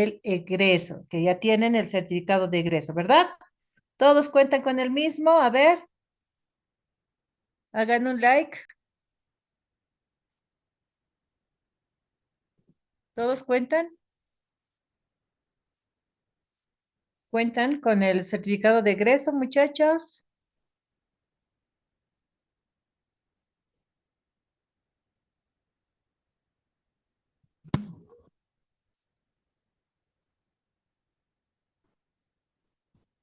el egreso, que ya tienen el certificado de egreso, ¿verdad? Todos cuentan con el mismo. A ver, hagan un like. ¿Todos cuentan? ¿Cuentan con el certificado de egreso, muchachos?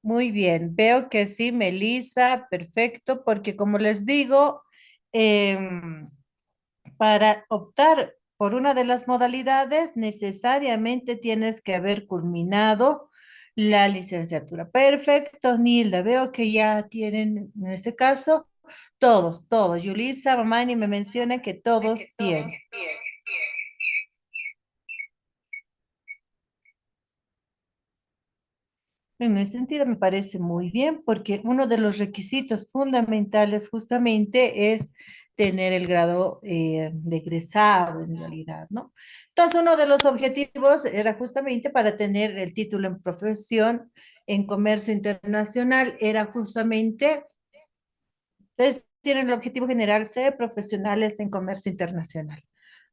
Muy bien, veo que sí, Melissa, perfecto, porque como les digo, em, para optar por una de las modalidades, necesariamente tienes que haber culminado la licenciatura. Perfecto, Nilda, veo que ya tienen, en este caso, todos. Yulisa, Mamani me menciona que todos tienen. En ese sentido me parece muy bien porque uno de los requisitos fundamentales justamente es tener el grado de egresado en realidad, ¿no? Entonces uno de los objetivos era justamente para tener el título en profesión en comercio internacional, era justamente, ustedes tienen el objetivo general ser profesionales en comercio internacional.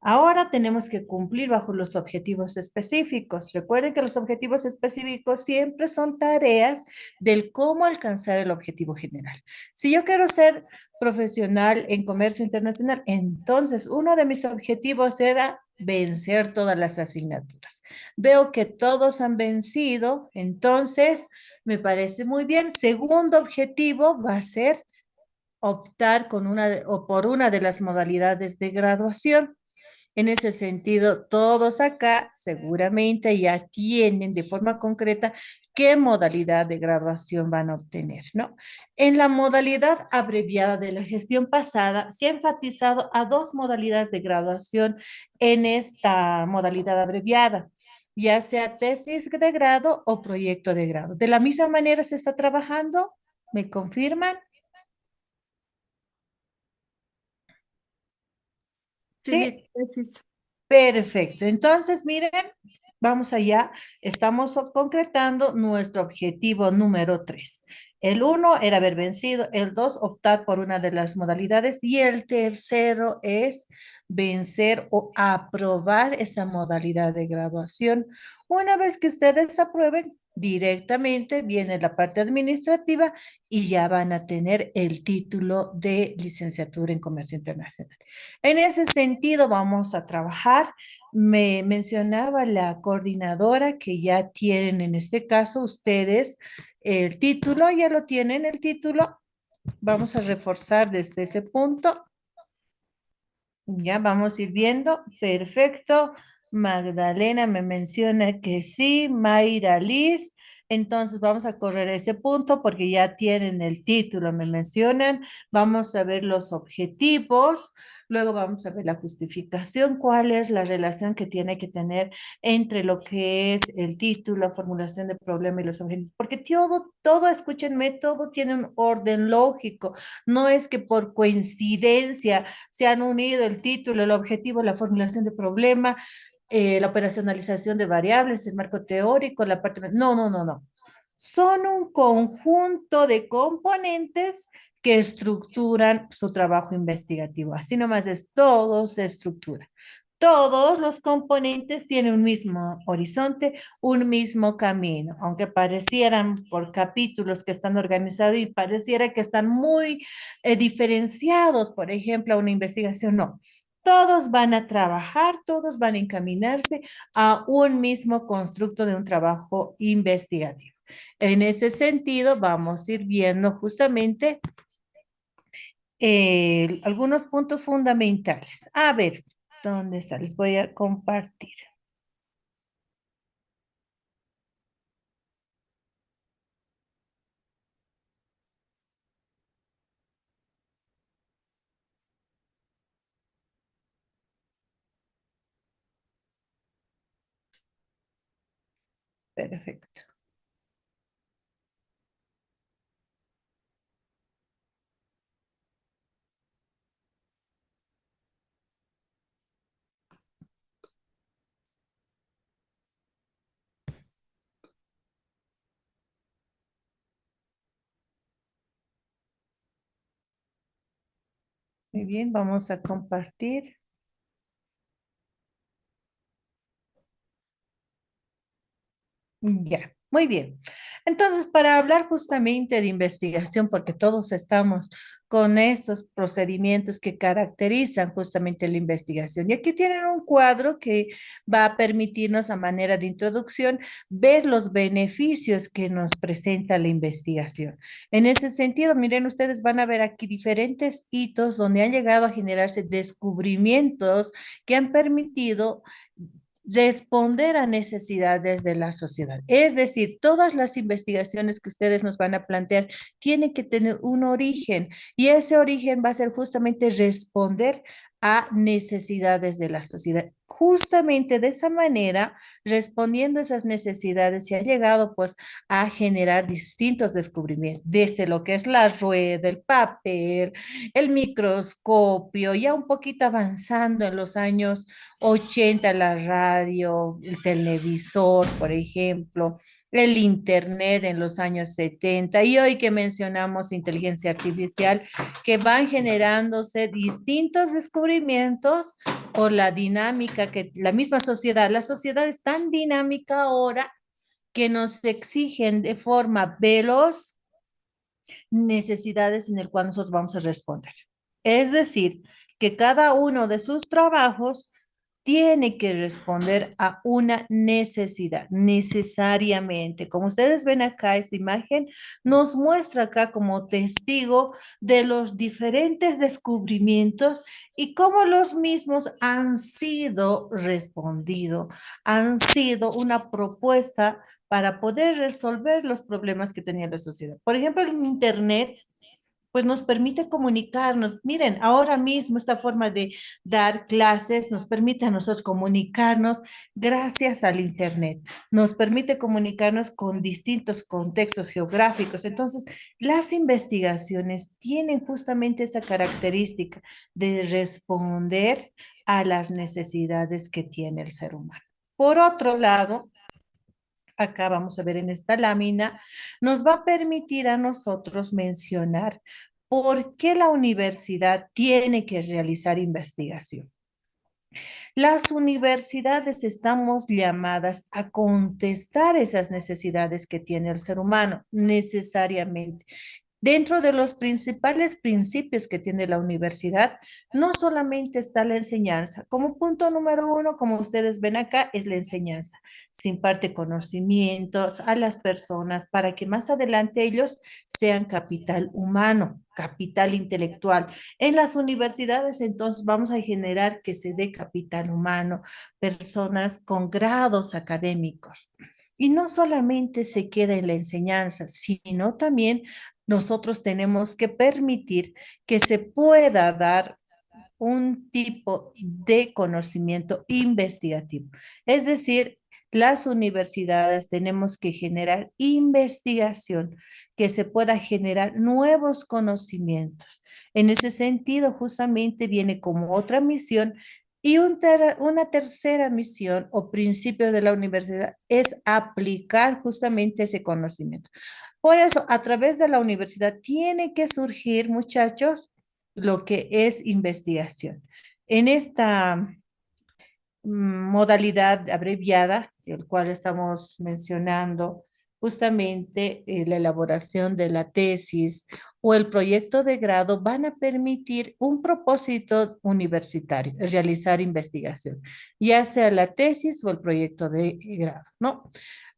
Ahora tenemos que cumplir bajo los objetivos específicos. Recuerden que los objetivos específicos siempre son tareas del cómo alcanzar el objetivo general. Si yo quiero ser profesional en comercio internacional, entonces uno de mis objetivos era vencer todas las asignaturas. Veo que todos han vencido, entonces me parece muy bien. Segundo objetivo va a ser optar con o por una de las modalidades de graduación. En ese sentido, todos acá seguramente ya tienen de forma concreta qué modalidad de graduación van a obtener, ¿no? En la modalidad abreviada de la gestión pasada, se ha enfatizado a dos modalidades de graduación en esta modalidad abreviada, ya sea tesis de grado o proyecto de grado. De la misma manera se está trabajando, ¿me confirman? Sí, Sí, tesis. perfecto. Entonces, miren, vamos allá. Estamos concretando nuestro objetivo número 3. El uno era haber vencido, el dos, optar por una de las modalidades y el tercero es vencer o aprobar esa modalidad de graduación. Una vez que ustedes aprueben, directamente viene la parte administrativa y ya van a tener el título de licenciatura en comercio internacional. En ese sentido, vamos a trabajar. Me mencionaba la coordinadora que ya tienen en este caso ustedes el título, ya lo tienen el título. Vamos a reforzar desde ese punto. Ya vamos a ir viendo. Perfecto. Magdalena me menciona que sí. Mayra Liz. Entonces vamos a correr ese punto porque ya tienen el título, me mencionan. Vamos a ver los objetivos. Luego vamos a ver la justificación, cuál es la relación que tiene que tener entre lo que es el título, formulación de problema y los objetivos. Porque todo, escúchenme, todo tiene un orden lógico. No es que por coincidencia se han unido el título, el objetivo, la formulación de problema, la operacionalización de variables, el marco teórico, la parte... No, no, no, no. Son un conjunto de componentes que estructuran su trabajo investigativo. Así nomás es, todo se estructura. Todos los componentes tienen un mismo horizonte, un mismo camino, aunque parecieran por capítulos que están organizados y pareciera que están muy diferenciados, por ejemplo, a una investigación, no. Todos van a trabajar, todos van a encaminarse a un mismo constructo de un trabajo investigativo. En ese sentido, vamos a ir viendo justamente algunos puntos fundamentales. A ver, ¿dónde está? Les voy a compartir. Perfecto. Muy bien, vamos a compartir. Ya, muy bien. Entonces, para hablar justamente de investigación, porque todos estamos con estos procedimientos que caracterizan justamente la investigación. Y aquí tienen un cuadro que va a permitirnos a manera de introducción ver los beneficios que nos presenta la investigación. En ese sentido, miren, ustedes van a ver aquí diferentes hitos donde han llegado a generarse descubrimientos que han permitido responder a necesidades de la sociedad. Es decir, todas las investigaciones que ustedes nos van a plantear tienen que tener un origen y ese origen va a ser justamente responder a necesidades de la sociedad. Justamente de esa manera, respondiendo a esas necesidades, se ha llegado pues a generar distintos descubrimientos, desde lo que es la rueda, el papel, el microscopio, ya un poquito avanzando en los años 80 la radio, el televisor, por ejemplo, el internet en los años 70 y hoy que mencionamos inteligencia artificial, que van generándose distintos descubrimientos por la dinámica que la misma sociedad, la sociedad es tan dinámica ahora que nos exigen de forma veloz necesidades en el cual nosotros vamos a responder. Es decir, que cada uno de sus trabajos tiene que responder a una necesidad, necesariamente. Como ustedes ven acá, esta imagen nos muestra acá como testigo de los diferentes descubrimientos y cómo los mismos han sido respondido, han sido una propuesta para poder resolver los problemas que tenía la sociedad. Por ejemplo, el Internet pues nos permite comunicarnos. Miren, ahora mismo esta forma de dar clases nos permite a nosotros comunicarnos gracias al Internet. Nos permite comunicarnos con distintos contextos geográficos. Entonces, las investigaciones tienen justamente esa característica de responder a las necesidades que tiene el ser humano. Por otro lado, acá vamos a ver en esta lámina, nos va a permitir a nosotros mencionar por qué la universidad tiene que realizar investigación. Las universidades estamos llamadas a contestar esas necesidades que tiene el ser humano, necesariamente. Dentro de los principales principios que tiene la universidad, no solamente está la enseñanza. Como punto número uno, como ustedes ven acá, es la enseñanza. Se imparte conocimientos a las personas para que más adelante ellos sean capital humano, capital intelectual. En las universidades, entonces, vamos a generar que se dé capital humano, personas con grados académicos. Y no solamente se queda en la enseñanza, sino también nosotros tenemos que permitir que se pueda dar un tipo de conocimiento investigativo. Es decir, las universidades tenemos que generar investigación, que se pueda generar nuevos conocimientos. En ese sentido, justamente viene como otra misión y una tercera misión o principio de la universidad es aplicar justamente ese conocimiento. Por eso, a través de la universidad tiene que surgir, muchachos, lo que es investigación. En esta modalidad abreviada, el cual estamos mencionando, justamente la elaboración de la tesis o el proyecto de grado van a permitir un propósito universitario, realizar investigación, ya sea la tesis o el proyecto de grado, ¿no?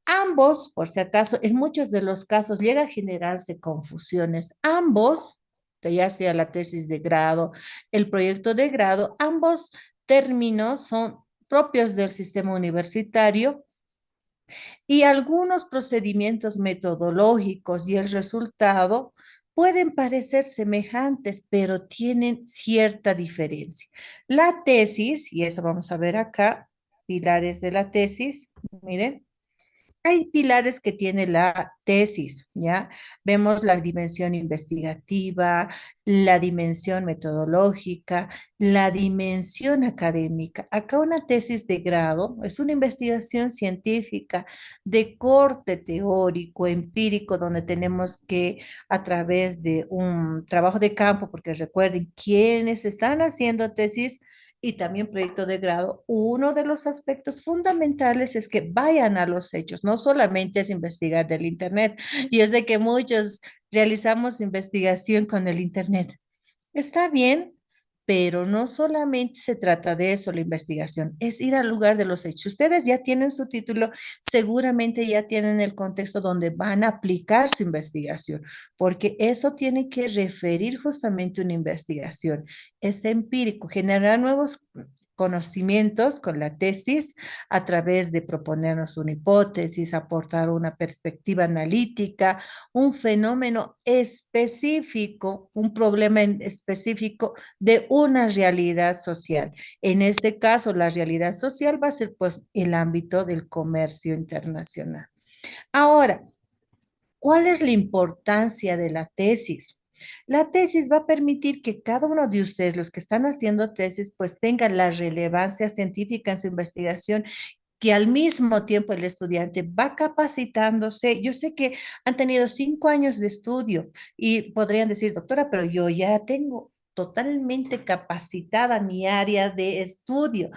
Ambos, por si acaso, en muchos de los casos llega a generarse confusiones. Ambos, ya sea la tesis de grado, el proyecto de grado, ambos términos son propios del sistema universitario y algunos procedimientos metodológicos y el resultado pueden parecer semejantes, pero tienen cierta diferencia. La tesis, y eso vamos a ver acá, pilares de la tesis, miren. Hay pilares que tiene la tesis, ¿ya? Vemos la dimensión investigativa, la dimensión metodológica, la dimensión académica. Acá una tesis de grado es una investigación científica de corte teórico, empírico, donde tenemos que, a través de un trabajo de campo, porque recuerden, quienes están haciendo tesis y también proyecto de grado, uno de los aspectos fundamentales es que vayan a los hechos, no solamente es investigar del Internet. Yo sé que muchos realizamos investigación con el Internet. Está bien, pero no solamente se trata de eso, la investigación, es ir al lugar de los hechos. Ustedes ya tienen su título, seguramente ya tienen el contexto donde van a aplicar su investigación, porque eso tiene que referir justamente una investigación. Es empírico, generar nuevos conocimientos con la tesis a través de proponernos una hipótesis, aportar una perspectiva analítica, un fenómeno específico, un problema en específico de una realidad social. En este caso, la realidad social va a ser pues el ámbito del comercio internacional. Ahora, ¿cuál es la importancia de la tesis? La tesis va a permitir que cada uno de ustedes, los que están haciendo tesis, pues tengan la relevancia científica en su investigación, que al mismo tiempo el estudiante va capacitándose. Yo sé que han tenido 5 años de estudio y podrían decir, doctora, pero yo ya tengo totalmente capacitada mi área de estudio.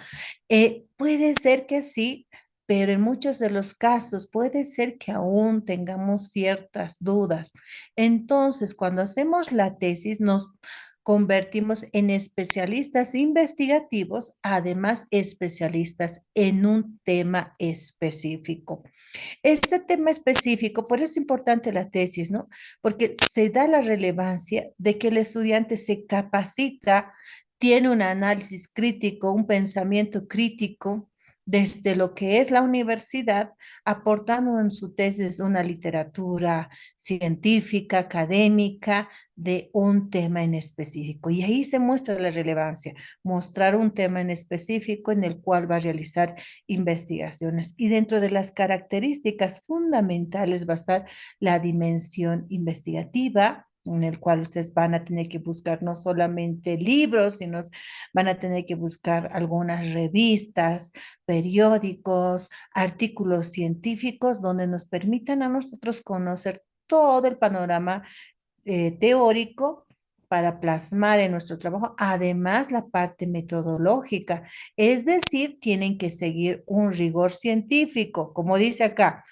Puede ser que sí, pero en muchos de los casos puede ser que aún tengamos ciertas dudas. Entonces, cuando hacemos la tesis, nos convertimos en especialistas investigativos, además especialistas en un tema específico. Este tema específico, por eso es importante la tesis, ¿no? Porque se da la relevancia de que el estudiante se capacita, tiene un análisis crítico, un pensamiento crítico desde lo que es la universidad, aportando en su tesis una literatura científica, académica, de un tema en específico. Y ahí se muestra la relevancia, mostrar un tema en específico en el cual va a realizar investigaciones. Y dentro de las características fundamentales va a estar la dimensión investigativa, en el cual ustedes van a tener que buscar no solamente libros, sino van a tener que buscar algunas revistas, periódicos, artículos científicos donde nos permitan a nosotros conocer todo el panorama teórico para plasmar en nuestro trabajo, además la parte metodológica, es decir, tienen que seguir un rigor científico, como dice acá.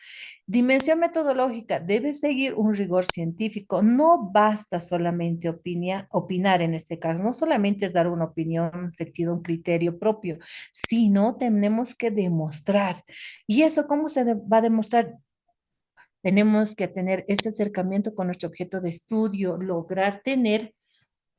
Dimensión metodológica debe seguir un rigor científico. No basta solamente opinar en este caso, no solamente es dar una opinión, un sentido, un criterio propio, sino tenemos que demostrar. ¿Y eso cómo va a demostrar? Tenemos que tener ese acercamiento con nuestro objeto de estudio, lograr tener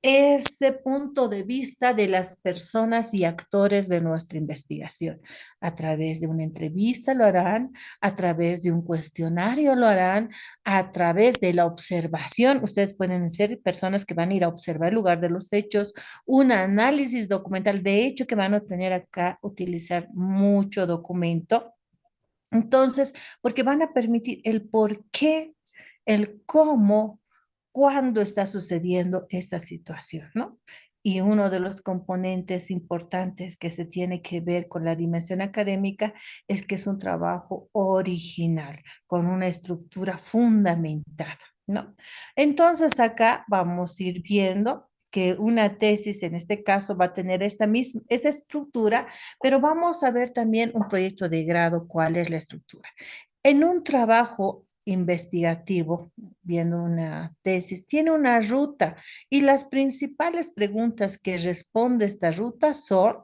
ese punto de vista de las personas y actores de nuestra investigación. A través de una entrevista lo harán, a través de un cuestionario lo harán, a través de la observación. Ustedes pueden ser personas que van a ir a observar el lugar de los hechos, un análisis documental. De hecho, que van a tener acá, utilizar mucho documento. Entonces, porque van a permitir el por qué, el cómo, cuándo está sucediendo esta situación, ¿no? Y uno de los componentes importantes que se tiene que ver con la dimensión académica es que es un trabajo original, con una estructura fundamentada, ¿no? Entonces, acá vamos a ir viendo que una tesis en este caso va a tener esta estructura, pero vamos a ver también un proyecto de grado, cuál es la estructura. En un trabajo investigativo, viendo una tesis, tiene una ruta y las principales preguntas que responde esta ruta son: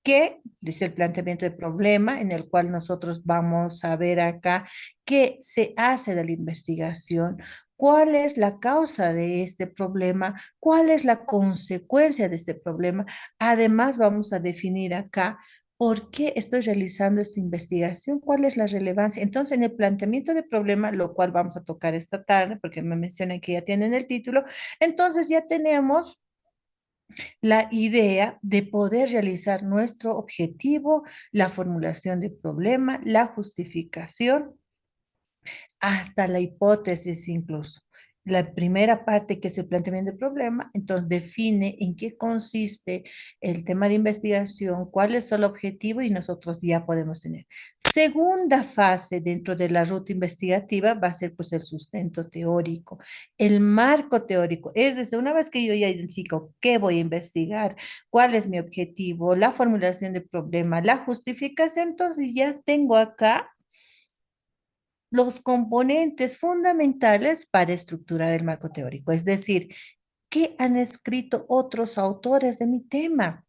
¿qué? Dice el planteamiento de problema, en el cual nosotros vamos a ver acá qué se hace de la investigación, cuál es la causa de este problema, cuál es la consecuencia de este problema. Además, vamos a definir acá por qué estoy realizando esta investigación, cuál es la relevancia. Entonces, en el planteamiento de problema, lo cual vamos a tocar esta tarde, porque me mencionan que ya tienen el título, entonces ya tenemos la idea de poder realizar nuestro objetivo, la formulación de problema, la justificación. hasta la hipótesis incluso. La primera parte, que es el planteamiento del problema, entonces define en qué consiste el tema de investigación, cuál es el objetivo y nosotros ya podemos tener. Segunda fase dentro de la ruta investigativa va a ser pues el sustento teórico, el marco teórico. Es decir, una vez que yo ya identifico qué voy a investigar, cuál es mi objetivo, la formulación del problema, la justificación, entonces ya tengo acá los componentes fundamentales para estructurar el marco teórico, es decir, ¿qué han escrito otros autores de mi tema?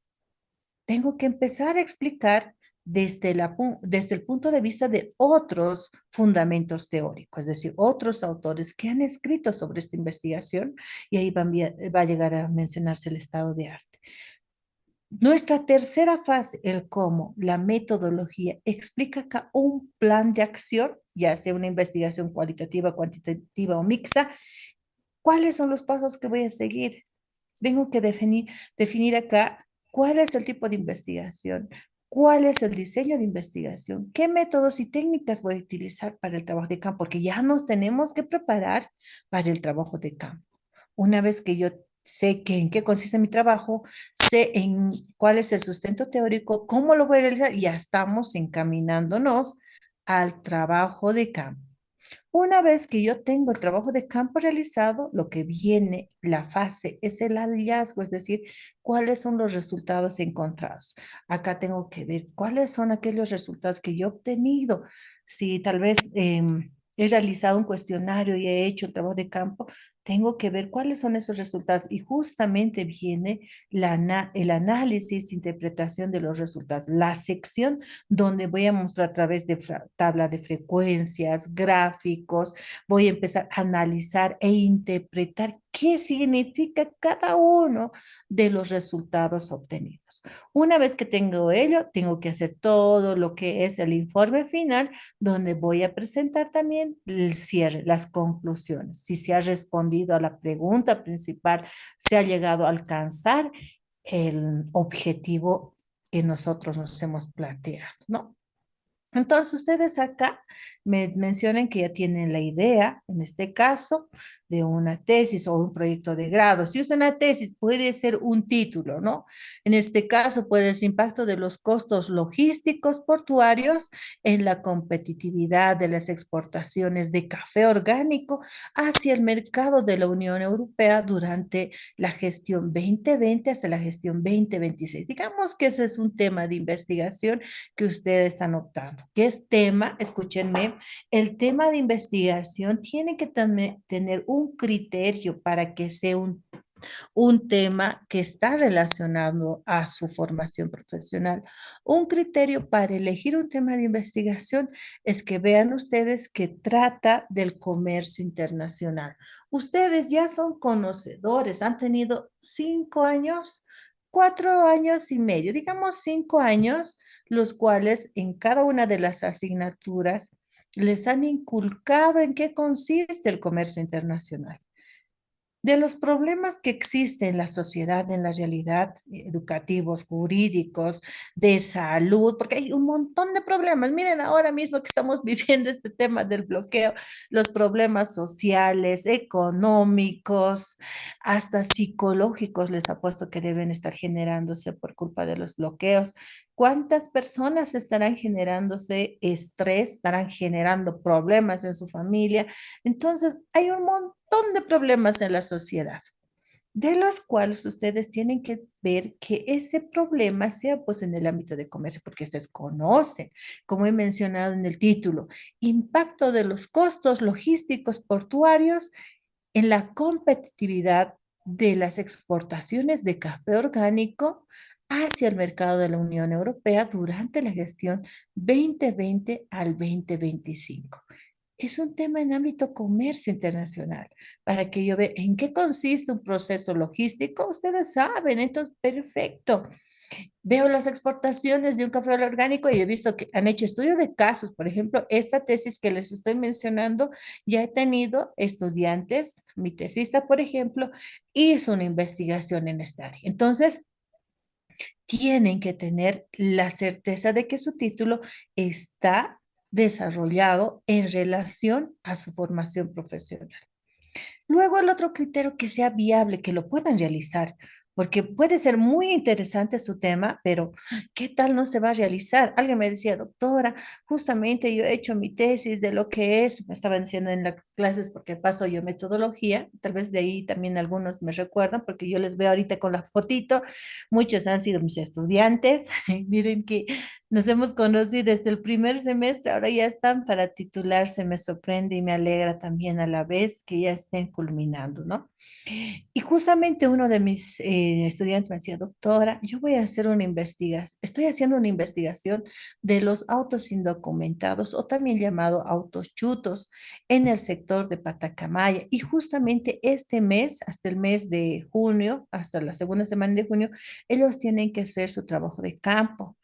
Tengo que empezar a explicar desde el punto de vista de otros fundamentos teóricos, es decir, otros autores que han escrito sobre esta investigación, y ahí va a llegar a mencionarse el estado de arte. Nuestra tercera fase, el cómo, la metodología, explica acá un plan de acción, ya sea una investigación cualitativa, cuantitativa o mixta. ¿Cuáles son los pasos que voy a seguir? Tengo que definir acá cuál es el tipo de investigación, cuál es el diseño de investigación, qué métodos y técnicas voy a utilizar para el trabajo de campo, porque ya nos tenemos que preparar para el trabajo de campo. Una vez que yo sé en qué consiste mi trabajo, sé en cuál es el sustento teórico, cómo lo voy a realizar, ya estamos encaminándonos al trabajo de campo. Una vez que yo tengo el trabajo de campo realizado, lo que viene, la fase, es el hallazgo, es decir, cuáles son los resultados encontrados. Acá tengo que ver cuáles son aquellos resultados que yo he obtenido. Si tal vez he realizado un cuestionario y he hecho el trabajo de campo, tengo que ver cuáles son esos resultados. Y justamente viene el análisis, interpretación de los resultados, la sección donde voy a mostrar a través de tabla de frecuencias, gráficos, voy a empezar a analizar e interpretar qué significa cada uno de los resultados obtenidos. Una vez que tengo ello, tengo que hacer todo lo que es el informe final, donde voy a presentar también el cierre, las conclusiones, si se ha respondido a la pregunta principal, se ha llegado a alcanzar el objetivo que nosotros nos hemos planteado, ¿no? Entonces, ustedes acá me mencionan que ya tienen la idea, en este caso, de una tesis o un proyecto de grado. Si es una tesis, puede ser un título, ¿no? En este caso, puede ser impacto de los costos logísticos portuarios en la competitividad de las exportaciones de café orgánico hacia el mercado de la Unión Europea durante la gestión 2020 hasta la gestión 2026. Digamos que ese es un tema de investigación que ustedes están optando. ¿Qué es tema? Escúchenme, el tema de investigación tiene que también tener un criterio para que sea un tema que está relacionado a su formación profesional. Un criterio para elegir un tema de investigación es que vean ustedes que trata del comercio internacional. Ustedes ya son conocedores, han tenido 5 años, 4 años y medio, digamos 5 años, los cuales en cada una de las asignaturas les han inculcado en qué consiste el comercio internacional, de los problemas que existen en la sociedad, en la realidad, educativos, jurídicos, de salud, porque hay un montón de problemas. Miren, ahora mismo que estamos viviendo este tema del bloqueo, los problemas sociales, económicos, hasta psicológicos, les apuesto que deben estar generándose por culpa de los bloqueos. ¿Cuántas personas estarán generándose estrés, estarán generando problemas en su familia? Entonces, hay un montón de problemas en la sociedad, de los cuales ustedes tienen que ver que ese problema sea pues en el ámbito de comercio, porque ustedes conocen, como he mencionado en el título, impacto de los costos logísticos portuarios en la competitividad de las exportaciones de café orgánico hacia el mercado de la Unión Europea durante la gestión 2020 al 2025. Es un tema en ámbito comercio internacional, para que yo vea en qué consiste un proceso logístico. Ustedes saben, entonces, perfecto. Veo las exportaciones de un café orgánico y he visto que han hecho estudios de casos. Por ejemplo, esta tesis que les estoy mencionando, ya he tenido estudiantes, mi tesista, por ejemplo, hizo una investigación en esta área. Entonces, tienen que tener la certeza de que su título está desarrollado en relación a su formación profesional. Luego el otro criterio que sea viable, que lo puedan realizar, porque puede ser muy interesante su tema, pero ¿qué tal no se va a realizar? Alguien me decía, doctora, justamente yo he hecho mi tesis de lo que es, me estaban diciendo en las clases porque paso yo metodología, tal vez de ahí también algunos me recuerdan, porque yo les veo ahorita con la fotito, muchos han sido mis estudiantes, miren que nos hemos conocido desde el primer semestre, ahora ya están para titularse, me sorprende y me alegra también a la vez que ya estén culminando, ¿no? Y justamente uno de mis estudiantes me decía, doctora, yo voy a hacer una investigación, estoy haciendo una investigación de los autos indocumentados o también llamado autos chutos en el sector de Patacamaya. Y justamente este mes, hasta el mes de junio, hasta la segunda semana de junio, ellos tienen que hacer su trabajo de campo.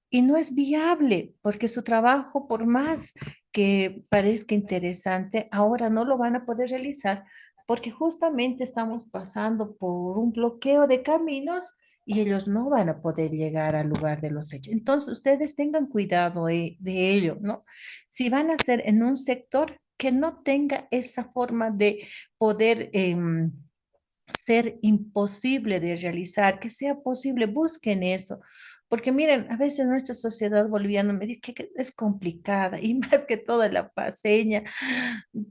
Y no es viable porque su trabajo, por más que parezca interesante, ahora no lo van a poder realizar porque justamente estamos pasando por un bloqueo de caminos y ellos no van a poder llegar al lugar de los hechos. Entonces, ustedes tengan cuidado de ello, ¿no? Si van a ser en un sector que no tenga esa forma de poder ser imposible de realizar, que sea posible, busquen eso. Porque miren, a veces nuestra sociedad boliviana me dice que es complicada y más que toda la paseña,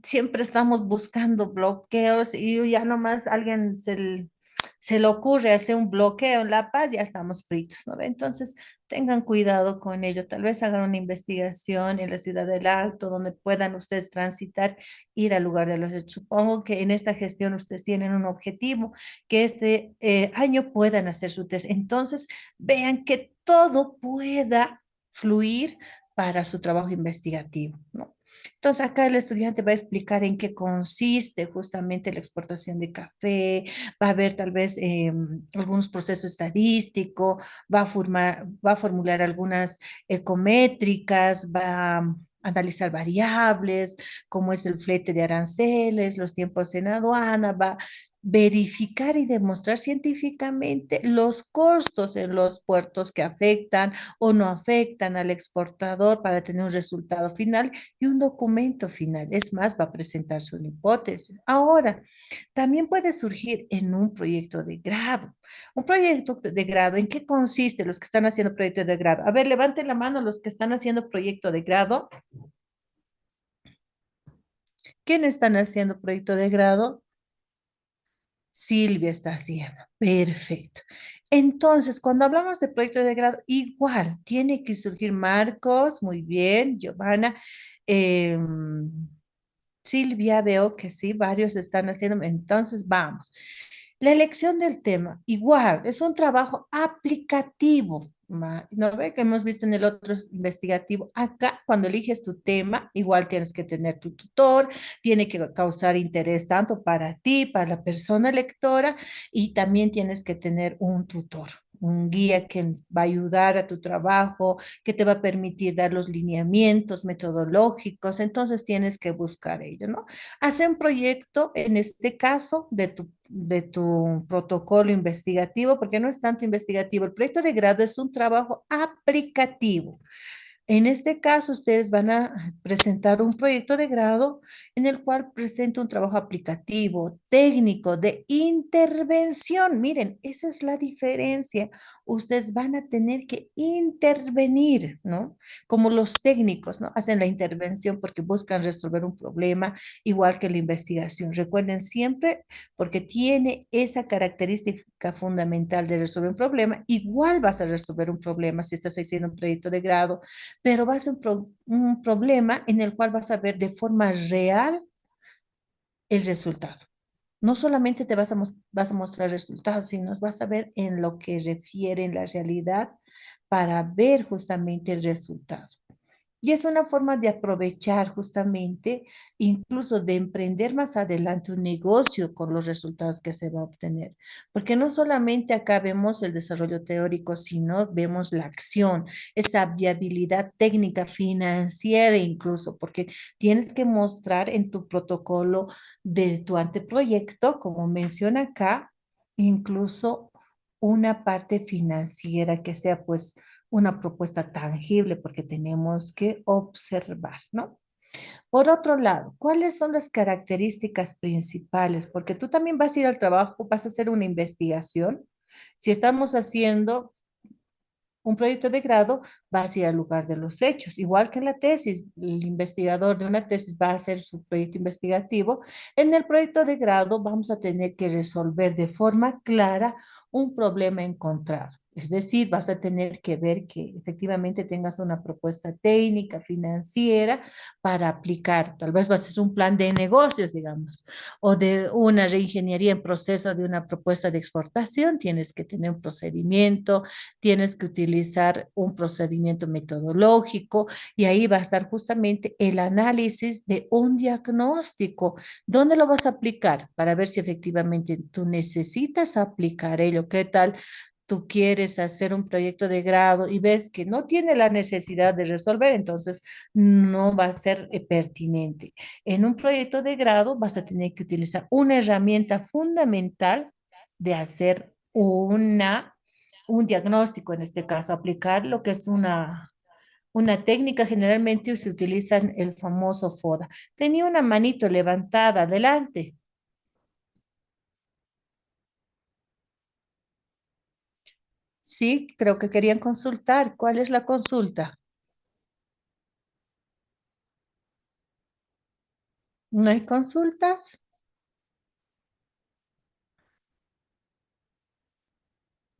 siempre estamos buscando bloqueos y ya nomás alguien se le ocurre hacer un bloqueo en La Paz, ya estamos fritos, ¿no? Entonces, tengan cuidado con ello. Tal vez hagan una investigación en la ciudad del Alto, donde puedan ustedes transitar, ir al lugar de los hechos. Supongo que en esta gestión ustedes tienen un objetivo, que este año puedan hacer su test. Entonces, vean que todo pueda fluir para su trabajo investigativo, ¿no? Entonces, acá el estudiante va a explicar en qué consiste justamente la exportación de café, va a ver tal vez algunos procesos estadísticos, va a formular algunas ecométricas, va a analizar variables, como es el flete de aranceles, los tiempos en aduana, va a verificar y demostrar científicamente los costos en los puertos que afectan o no afectan al exportador para tener un resultado final y un documento final. Es más, va a presentarse una hipótesis. Ahora, también puede surgir en un proyecto de grado. Un proyecto de grado, ¿en qué consiste los que están haciendo proyecto de grado? A ver, levanten la mano los que están haciendo proyecto de grado. ¿Quiénes están haciendo proyecto de grado? Silvia está haciendo. Perfecto. Entonces, cuando hablamos de proyecto de grado, igual tiene que surgir Marcos, muy bien, Giovanna, em, Silvia, veo que sí, varios están haciendo. Entonces, vamos. La elección del tema, igual, es un trabajo aplicativo. ¿No ve que hemos visto en el otro investigativo? Acá, cuando eliges tu tema, igual tienes que tener tu tutor, tiene que causar interés tanto para ti, para la persona lectora, y también tienes que tener un tutor, un guía que va a ayudar a tu trabajo, que te va a permitir dar los lineamientos metodológicos. Entonces, tienes que buscar ello, ¿no? Hace un proyecto, en este caso, de tu protocolo investigativo, porque no es tanto investigativo. El proyecto de grado es un trabajo aplicativo. En este caso, ustedes van a presentar un proyecto de grado en el cual presenta un trabajo aplicativo, técnico, de intervención. Miren, esa es la diferencia. Ustedes van a tener que intervenir, ¿no? Como los técnicos, ¿no? Hacen la intervención porque buscan resolver un problema, igual que la investigación. Recuerden siempre, porque tiene esa característica fundamental de resolver un problema, igual vas a resolver un problema si estás haciendo un proyecto de grado, pero va a ser un problema en el cual vas a ver de forma real el resultado. No solamente te vas a mostrar resultados, sino vas a ver en lo que refiere en la realidad para ver justamente el resultado. Y es una forma de aprovechar justamente, incluso de emprender más adelante un negocio con los resultados que se va a obtener. Porque no solamente acá vemos el desarrollo teórico, sino vemos la acción, esa viabilidad técnica, financiera incluso, porque tienes que mostrar en tu protocolo de tu anteproyecto, como menciona acá, incluso una parte financiera que sea pues una propuesta tangible porque tenemos que observar, ¿no? Por otro lado, ¿cuáles son las características principales? Porque tú también vas a ir al trabajo, vas a hacer una investigación. Si estamos haciendo un proyecto de grado, va a ir al lugar de los hechos. Igual que en la tesis, el investigador de una tesis va a hacer su proyecto investigativo. En el proyecto de grado vamos a tener que resolver de forma clara un problema encontrado. Es decir, vas a tener que ver que efectivamente tengas una propuesta técnica, financiera para aplicar. Tal vez vas a hacer un plan de negocios, digamos, o de una reingeniería en proceso de una propuesta de exportación. Tienes que tener un procedimiento, tienes que utilizar un procedimiento metodológico y ahí va a estar justamente el análisis de un diagnóstico. ¿Dónde lo vas a aplicar? Para ver si efectivamente tú necesitas aplicar ello. ¿Qué tal? Tú quieres hacer un proyecto de grado y ves que no tiene la necesidad de resolver, entonces no va a ser pertinente. En un proyecto de grado vas a tener que utilizar una herramienta fundamental de hacer un diagnóstico, en este caso, aplicar lo que es una técnica, generalmente se utiliza el famoso FODA. Tenía una manito levantada, adelante. Sí, creo que querían consultar. ¿Cuál es la consulta? ¿No hay consultas?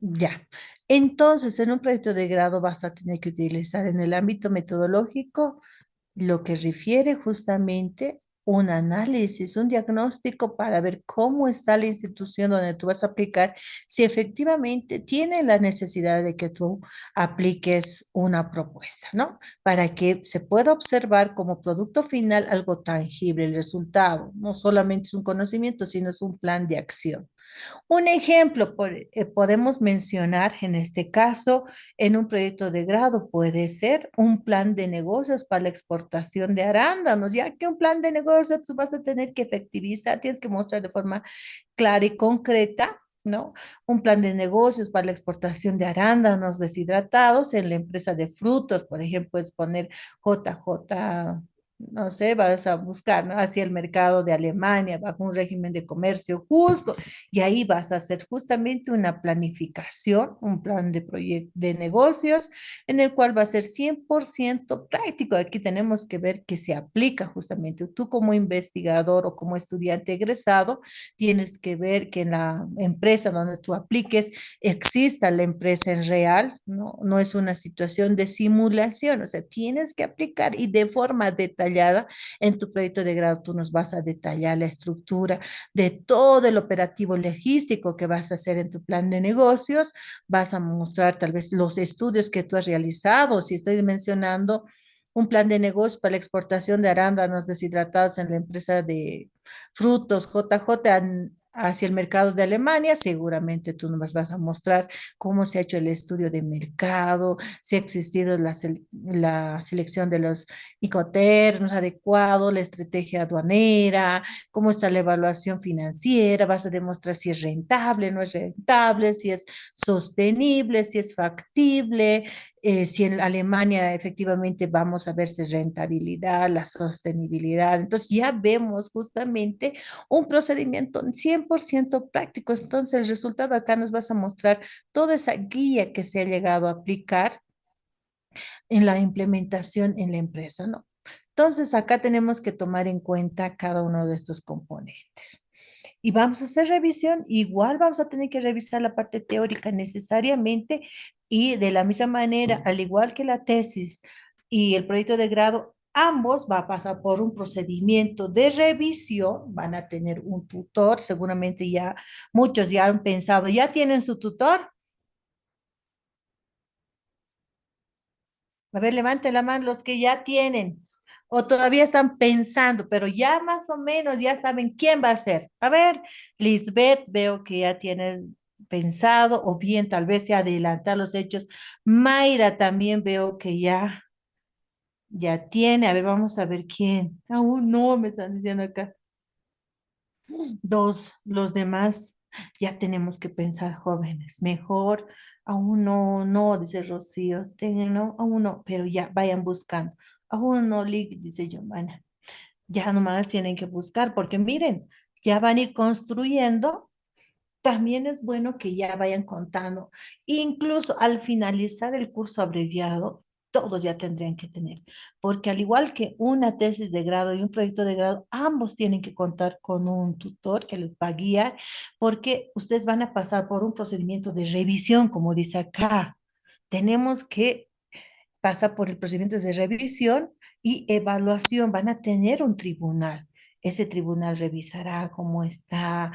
Ya. Entonces, en un proyecto de grado vas a tener que utilizar en el ámbito metodológico lo que refiere justamente un análisis, un diagnóstico para ver cómo está la institución donde tú vas a aplicar, si efectivamente tiene la necesidad de que tú apliques una propuesta, ¿no? Para que se pueda observar como producto final algo tangible, el resultado. No solamente es un conocimiento, sino es un plan de acción. Un ejemplo podemos mencionar en este caso, en un proyecto de grado, puede ser un plan de negocios para la exportación de arándanos, ya que un plan de negocios tú vas a tener que efectivizar, tienes que mostrar de forma clara y concreta, ¿no? Un plan de negocios para la exportación de arándanos deshidratados en la empresa de frutos, por ejemplo, puedes poner JJ, no sé, vas a buscar, ¿no? Hacia el mercado de Alemania, bajo un régimen de comercio justo, y ahí vas a hacer justamente una planificación, un plan de de negocios, en el cual va a ser 100% práctico. Aquí tenemos que ver que se aplica justamente. Tú como investigador o como estudiante egresado, tienes que ver que en la empresa donde tú apliques exista la empresa en real, ¿no? No es una situación de simulación, o sea, tienes que aplicar y de forma detallada en tu proyecto de grado tú nos vas a detallar la estructura de todo el operativo logístico que vas a hacer en tu plan de negocios, vas a mostrar tal vez los estudios que tú has realizado, si estoy mencionando un plan de negocio para la exportación de arándanos deshidratados en la empresa de frutos JJ hacia el mercado de Alemania, seguramente tú nos vas a mostrar cómo se ha hecho el estudio de mercado, si ha existido la selección de los incoterms adecuados, la estrategia aduanera, cómo está la evaluación financiera, vas a demostrar si es rentable, no es rentable, si es sostenible, si es factible, si en Alemania efectivamente vamos a ver si rentabilidad, la sostenibilidad. Entonces ya vemos justamente un procedimiento 100% práctico. Entonces el resultado acá nos vas a mostrar toda esa guía que se ha llegado a aplicar en la implementación en la empresa, ¿no? Entonces acá tenemos que tomar en cuenta cada uno de estos componentes. Y vamos a hacer revisión, igual vamos a tener que revisar la parte teórica necesariamente y de la misma manera, al igual que la tesis y el proyecto de grado, ambos va a pasar por un procedimiento de revisión, van a tener un tutor, seguramente ya muchos ya han pensado, ya tienen su tutor. A ver, levanten la mano los que ya tienen o todavía están pensando, pero ya más o menos ya saben quién va a ser. A ver, Lisbeth, veo que ya tienes pensado o bien tal vez se adelanta los hechos. Mayra también veo que ya tiene. A ver, vamos a ver quién. Aún no, me están diciendo acá. Dos, los demás. Ya tenemos que pensar jóvenes, mejor aún no, no, dice Rocío, tengan, no, aún no, pero ya vayan buscando. Aún no, dice Giovanna, ya nomás tienen que buscar, porque miren, ya van a ir construyendo. También es bueno que ya vayan contando. Incluso al finalizar el curso abreviado, todos ya tendrían que tener, porque al igual que una tesis de grado y un proyecto de grado, ambos tienen que contar con un tutor que les va a guiar, porque ustedes van a pasar por un procedimiento de revisión, como dice acá. Tenemos que pasa por el procedimiento de revisión y evaluación. Van a tener un tribunal. Ese tribunal revisará cómo está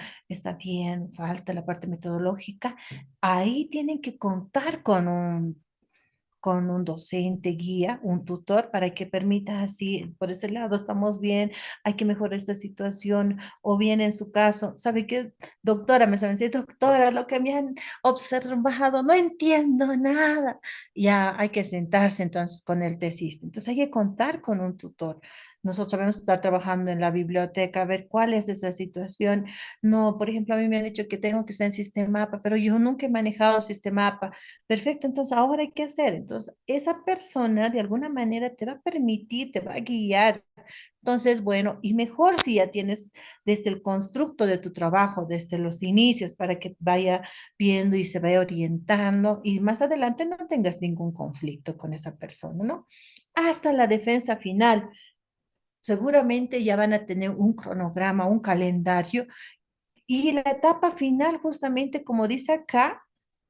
bien, falta la parte metodológica. Ahí tienen que contar con un docente, guía, un tutor para que permita así, por ese lado estamos bien, hay que mejorar esta situación, o bien en su caso, ¿sabe qué? Doctora, me saben decir, doctora, lo que me han observado, no entiendo nada. Ya hay que sentarse entonces con el tesista. Entonces hay que contar con un tutor. Nosotros sabemos estar trabajando en la biblioteca, a ver cuál es esa situación. No, por ejemplo, a mí me han dicho que tengo que estar en Sistema APA, pero yo nunca he manejado Sistema APA. Perfecto, entonces ahora hay que hacer. Entonces, esa persona de alguna manera te va a permitir, te va a guiar. Entonces, bueno, y mejor si ya tienes desde el constructo de tu trabajo, desde los inicios, para que vaya viendo y se vaya orientando y más adelante no tengas ningún conflicto con esa persona, ¿no? Hasta la defensa final. Seguramente ya van a tener un cronograma, un calendario y la etapa final, justamente como dice acá,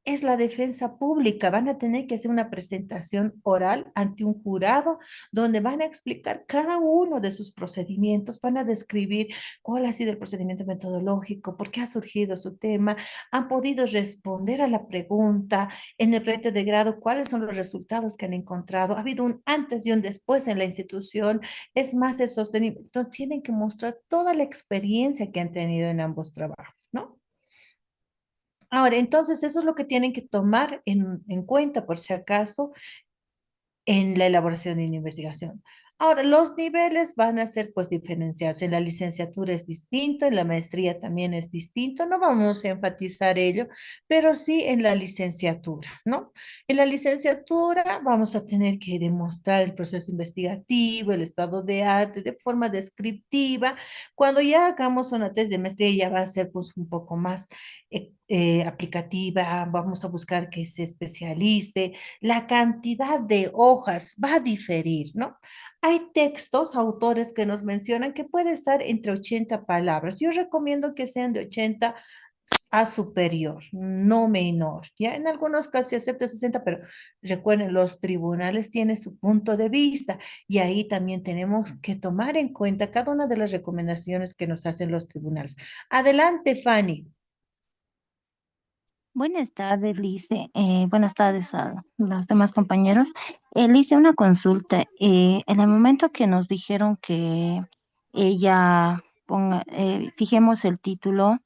es la defensa pública. Van a tener que hacer una presentación oral ante un jurado donde van a explicar cada uno de sus procedimientos, van a describir cuál ha sido el procedimiento metodológico, por qué ha surgido su tema, han podido responder a la pregunta en el proyecto de grado, cuáles son los resultados que han encontrado. Ha habido un antes y un después en la institución, es más de sostenible. Entonces, tienen que mostrar toda la experiencia que han tenido en ambos trabajos, ¿no? Ahora, entonces, eso es lo que tienen que tomar en cuenta, por si acaso, en la elaboración de una investigación. Ahora, los niveles van a ser pues diferenciados. En la licenciatura es distinto, en la maestría también es distinto. No vamos a enfatizar ello, pero sí en la licenciatura, ¿no? En la licenciatura vamos a tener que demostrar el proceso investigativo, el estado de arte de forma descriptiva. Cuando ya hagamos una tesis de maestría ya va a ser pues un poco más aplicativa. Vamos a buscar que se especialice, la cantidad de hojas va a diferir, ¿no? Hay textos, autores que nos mencionan que puede estar entre 80 palabras. Yo recomiendo que sean de 80 a superior, no menor. Ya en algunos casos se acepta 60, pero recuerden, los tribunales tienen su punto de vista y ahí también tenemos que tomar en cuenta cada una de las recomendaciones que nos hacen los tribunales. Adelante, Fanny. Buenas tardes, Lice. Buenas tardes a los demás compañeros. Le hice una consulta. En el momento que nos dijeron que ella ponga, fijemos el título,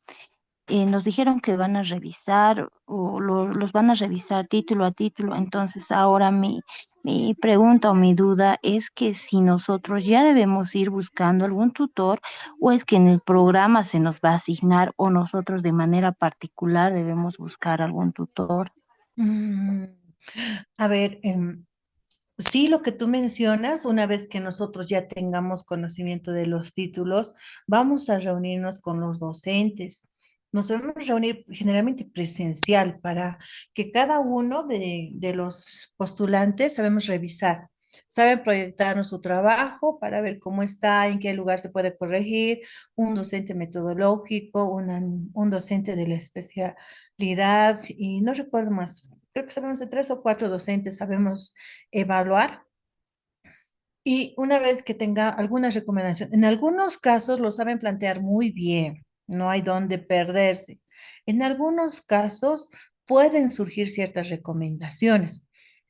nos dijeron que van a revisar o los van a revisar título a título. Entonces, ahora mi pregunta o mi duda es que si nosotros ya debemos ir buscando algún tutor o es que en el programa se nos va a asignar o nosotros de manera particular debemos buscar algún tutor. Mm, a ver, sí, lo que tú mencionas, una vez que nosotros ya tengamos conocimiento de los títulos, vamos a reunirnos con los docentes. Nos vamos a reunir generalmente presencial para que cada uno de los postulantes sabemos revisar, saben proyectarnos su trabajo para ver cómo está, en qué lugar se puede corregir, un docente metodológico, un docente de la especialidad y no recuerdo más. Creo que sabemos de tres o cuatro docentes, sabemos evaluar y una vez que tenga alguna recomendación, en algunos casos lo saben plantear muy bien, no hay dónde perderse. En algunos casos pueden surgir ciertas recomendaciones.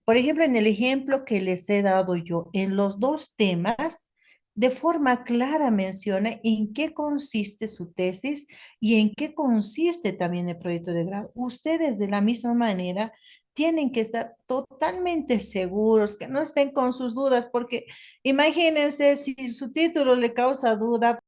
Por ejemplo, en el ejemplo que les he dado yo, en los dos temas, de forma clara menciona en qué consiste su tesis y en qué consiste también el proyecto de grado. Ustedes de la misma manera tienen que estar totalmente seguros, que no estén con sus dudas, porque imagínense si su título le causa duda,